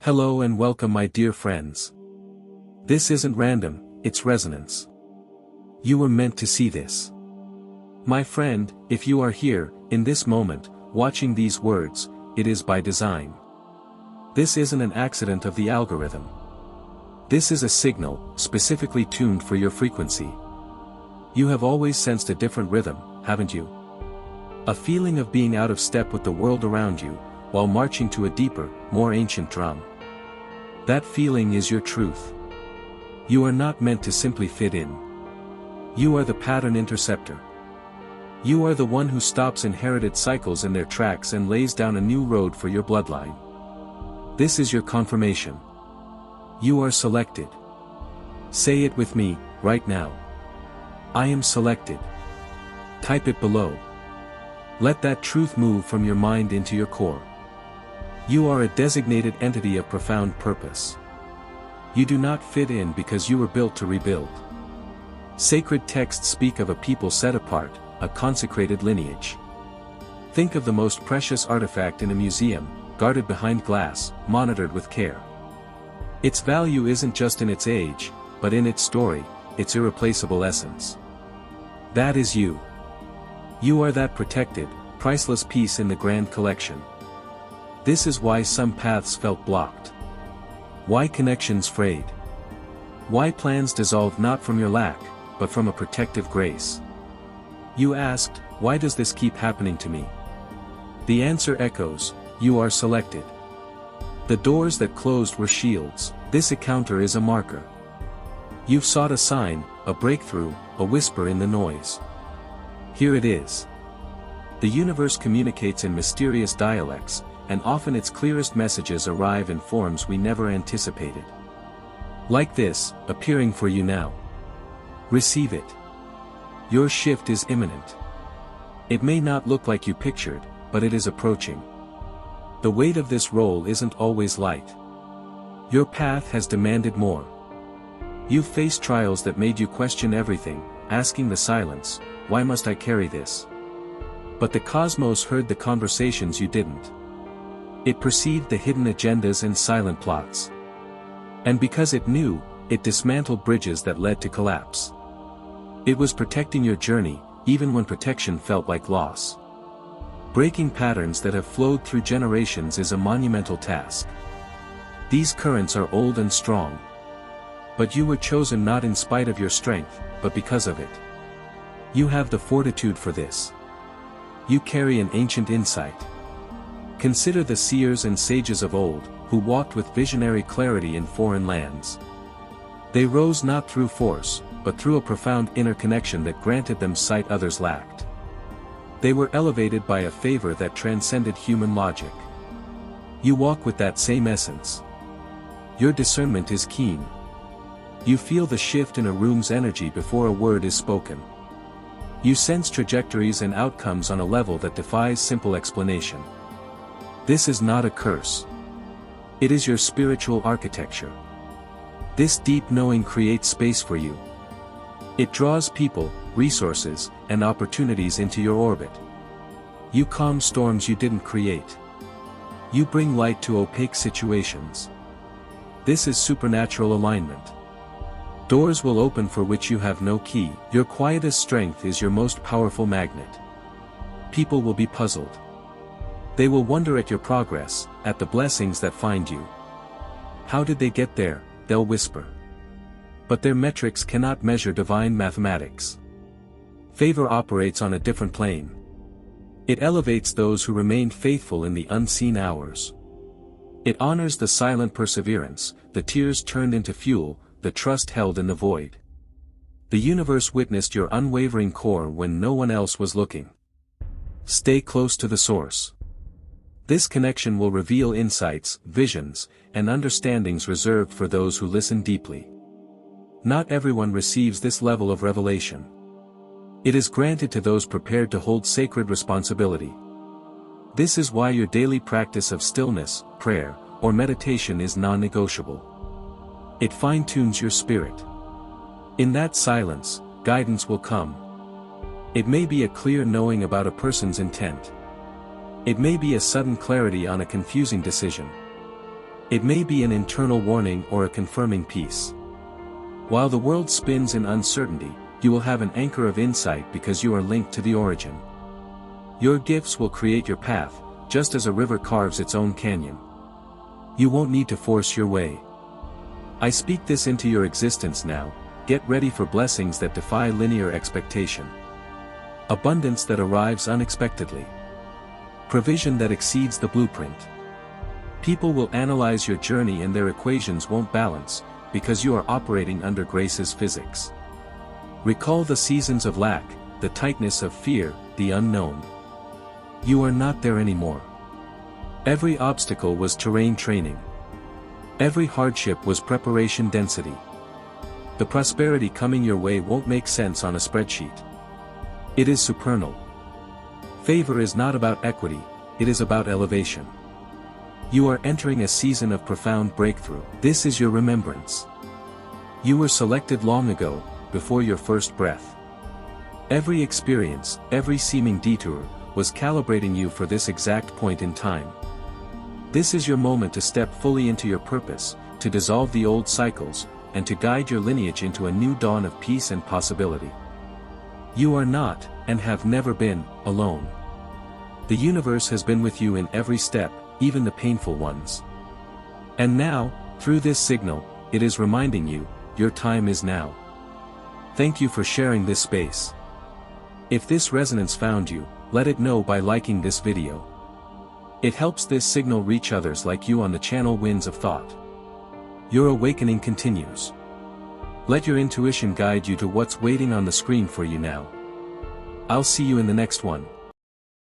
Hello and welcome, my dear friends. This isn't random, it's resonance. You were meant to see this. My friend, if you are here, in this moment, watching these words, it is by design. This isn't an accident of the algorithm. This is a signal, specifically tuned for your frequency. You have always sensed a different rhythm, haven't you? A feeling of being out of step with the world around you, while marching to a deeper, more ancient drum. That feeling is your truth. You are not meant to simply fit in. You are the pattern interceptor. You are the one who stops inherited cycles in their tracks and lays down a new road for your bloodline. This is your confirmation. You are selected. Say it with me, right now. I am selected. Type it below. Let that truth move from your mind into your core. You are a designated entity of profound purpose. You do not fit in because you were built to rebuild. Sacred texts speak of a people set apart, a consecrated lineage. Think of the most precious artifact in a museum, guarded behind glass, monitored with care. Its value isn't just in its age, but in its story, its irreplaceable essence. That is you. You are that protected, priceless piece in the grand collection. This is why some paths felt blocked. Why connections frayed. Why plans dissolved not from your lack, but from a protective grace. You asked, why does this keep happening to me? The answer echoes, you are selected. The doors that closed were shields, this encounter is a marker. You've sought a sign, a breakthrough, a whisper in the noise. Here it is. The universe communicates in mysterious dialects, and often its clearest messages arrive in forms we never anticipated. Like this, appearing for you now. Receive it. Your shift is imminent. It may not look like you pictured, but it is approaching. The weight of this role isn't always light. Your path has demanded more. You've faced trials that made you question everything, asking the silence, why must I carry this? But the cosmos heard the conversations you didn't. It perceived the hidden agendas and silent plots. And because it knew, it dismantled bridges that led to collapse. It was protecting your journey, even when protection felt like loss. Breaking patterns that have flowed through generations is a monumental task. These currents are old and strong. But you were chosen not in spite of your strength, but because of it. You have the fortitude for this. You carry an ancient insight. Consider the seers and sages of old, who walked with visionary clarity in foreign lands. They rose not through force, but through a profound inner connection that granted them sight others lacked. They were elevated by a favor that transcended human logic. You walk with that same essence. Your discernment is keen. You feel the shift in a room's energy before a word is spoken. You sense trajectories and outcomes on a level that defies simple explanation. This is not a curse. It is your spiritual architecture. This deep knowing creates space for you. It draws people, resources, and opportunities into your orbit. You calm storms you didn't create. You bring light to opaque situations. This is supernatural alignment. Doors will open for which you have no key. Your quietest strength is your most powerful magnet. People will be puzzled. They will wonder at your progress, at the blessings that find you. How did they get there, they'll whisper. But their metrics cannot measure divine mathematics. Favor operates on a different plane. It elevates those who remain faithful in the unseen hours. It honors the silent perseverance, the tears turned into fuel, the trust held in the void. The universe witnessed your unwavering core when no one else was looking. Stay close to the source. This connection will reveal insights, visions, and understandings reserved for those who listen deeply. Not everyone receives this level of revelation. It is granted to those prepared to hold sacred responsibility. This is why your daily practice of stillness, prayer, or meditation is non-negotiable. It fine-tunes your spirit. In that silence, guidance will come. It may be a clear knowing about a person's intent. It may be a sudden clarity on a confusing decision. It may be an internal warning or a confirming piece. While the world spins in uncertainty, you will have an anchor of insight because you are linked to the origin. Your gifts will create your path, just as a river carves its own canyon. You won't need to force your way. I speak this into your existence now. Get ready for blessings that defy linear expectation. Abundance that arrives unexpectedly. Provision that exceeds the blueprint. People will analyze your journey and their equations won't balance, because you are operating under grace's physics. Recall the seasons of lack, the tightness of fear, the unknown. You are not there anymore. Every obstacle was terrain training. Every hardship was preparation density. The prosperity coming your way won't make sense on a spreadsheet. It is supernal. Favor is not about equity, it is about elevation. You are entering a season of profound breakthrough. This is your remembrance. You were selected long ago, before your first breath. Every experience, every seeming detour, was calibrating you for this exact point in time. This is your moment to step fully into your purpose, to dissolve the old cycles, and to guide your lineage into a new dawn of peace and possibility. You are not, and have never been, alone. The universe has been with you in every step, even the painful ones. And now, through this signal, it is reminding you, your time is now. Thank you for sharing this space. If this resonance found you, let it know by liking this video. It helps this signal reach others like you on the channel Winds of Thought. Your awakening continues. Let your intuition guide you to what's waiting on the screen for you now. I'll see you in the next one.